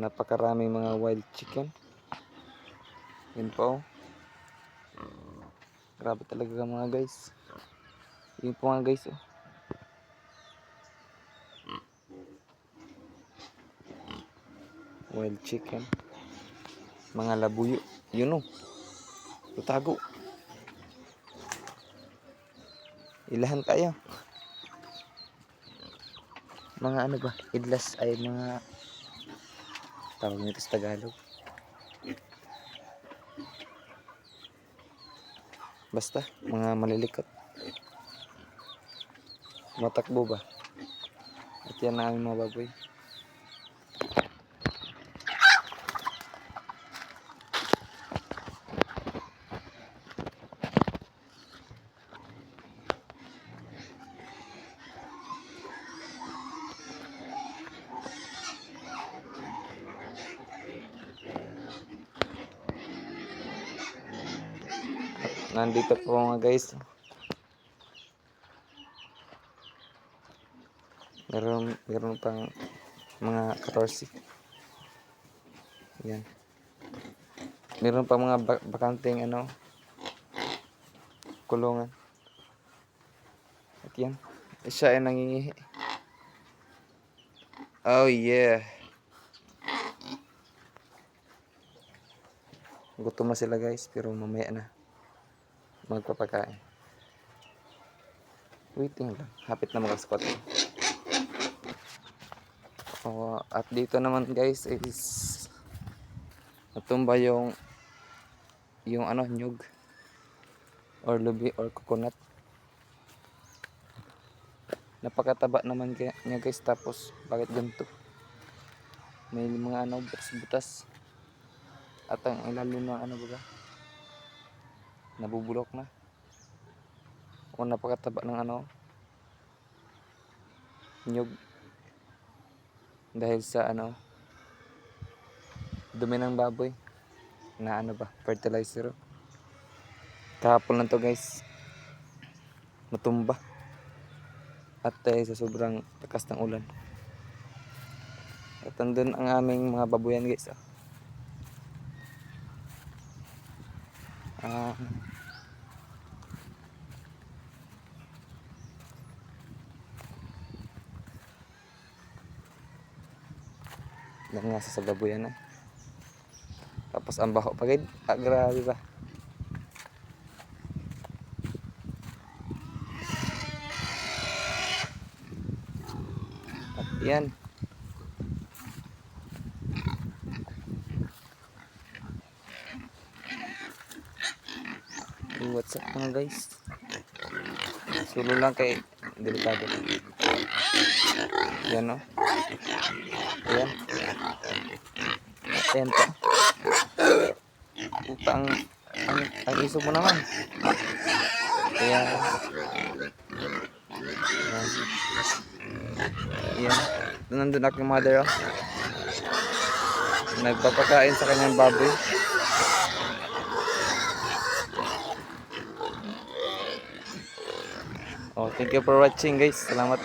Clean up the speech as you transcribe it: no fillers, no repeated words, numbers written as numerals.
Napakaraming mga wild chicken. Yun po. Grabe talaga mga guys. Yun po nga guys. Wild chicken. Mga labuyo. Yun o. Tutago. Ilahan tayo. Mga ano ba? Idlas ay mga tawag nito sa Tagalog. Basta mga malilikot. Matakbo ba? At yan na aming mga baboy. Nandito po mga guys. Meron pang mga 14. Yan. Meron pa mga bakanteng ano, kulungan. At yan. Siya ay nangingihi. Oh yeah. Gutom na sila guys, pero mamaya na magpapakain. Waiting lang. Hapit na mag-squat. At dito naman guys is natumba yung ano, nyug or lubi or coconut. Napakataba naman niya guys, tapos bakit ganito? May mga ano, butas-butas. At ang ilalim ng ano baga, nabubulok na. O napakataba ng ano, nyug. Dahil sa ano, dumi ng baboy na ano ba, fertilizer. Kahapon lang to guys, natumba. At sa sobrang takas ng ulan. At andun ang aming mga baboyan guys. Yan nga sa baboyan na. Tapos ang baho pa guys. Grabe ba? At yan. What's up mga guys? Sulo lang kay delikado. Yan o. Ayan. Ayan pa. Utang. Ang iso mo naman. Ayan. Ayan. Nandun aking mother. Nagpapakain sa kanyang baboy. Thank you for watching guys. Salamat.